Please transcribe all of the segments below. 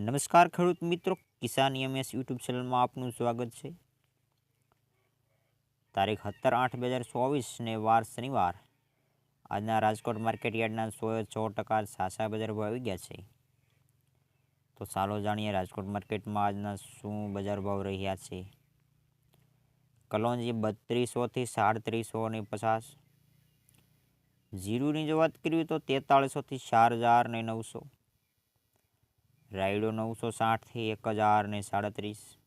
નમસ્કાર ખેડૂત મિત્રો, કિસાન એમએસ યુટ્યુબ ચેનલમાં આપનું સ્વાગત છે। તારીખ 17/8/2024 ને વાર શનિવાર। આજના રાજકોટ માર્કેટ યાર્ડના 106% સાચા બજાર ભાવ આવી ગયા છે। તો ચાલો જાણીએ રાજકોટ માર્કેટમાં આજના શું બજાર ભાવ રહ્યા છે। કલોંજી 3200 થી 3750। જીરુની જો વાત કરીએ તો 4300 થી 4900। રાયડો 960 થી 1037।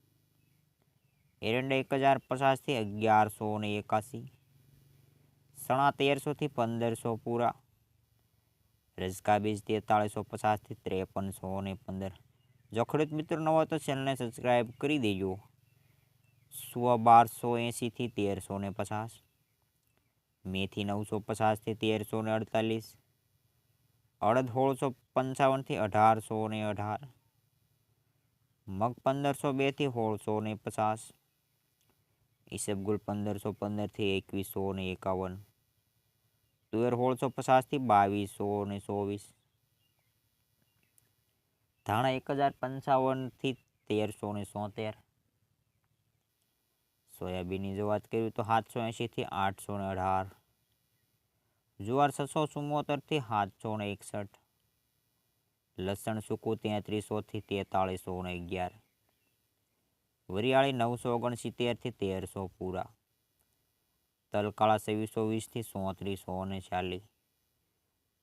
એરંડા 1050 થી 1181। સણા 1300 થી 1500 પૂરા। રજકા બીજ 4350 થી 5315। જો ખેડૂત મિત્રો નવા હોય તો ચેનલને સબસ્ક્રાઈબ કરી દેજો। સુવા 1280 થી 1350। મેથી 950 થી 1348। અડદ 1655 થી 1818। મગ 1502 થી 1650। ઈસબગુલ 1515 થી 2151। તુવેર 1650 થી 2224। ધાણા 1055 થી 1376। સોયાબીનની જો વાત કરીએ તો 780 થી 818। જુવાર 674 થી 761। લસણ સૂકું 3300 થી 4311। વરિયાળી 969 થી 1300 પૂરા। તલ કાળા 2320 થી 3440।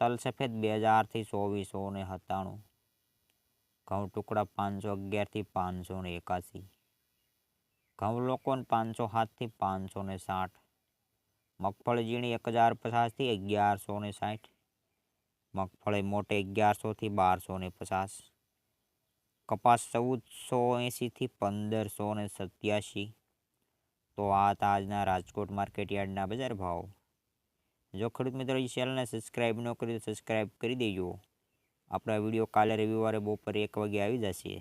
તલ સફેદ 2000 થી 2497। ઘઉં ટુકડા 511 થી 581। ઘઉં લોકોન 507 થી 560। મગફળી ઝીણી 1050 થી 1160। મગફળી મોટે 1100 થી 1250। કપાસ 1480 થી 1587। તો આ હતા આજના રાજકોટ માર્કેટ યાર્ડના બજાર ભાવ। જો ખેડૂત મિત્રો ચેનલને સબસ્ક્રાઈબ ન કરી તો સબસ્ક્રાઈબ કરી દેજો। આપણા વિડીયો કાલે રવિવારે બપોરે 1 વાગે આવી જશે।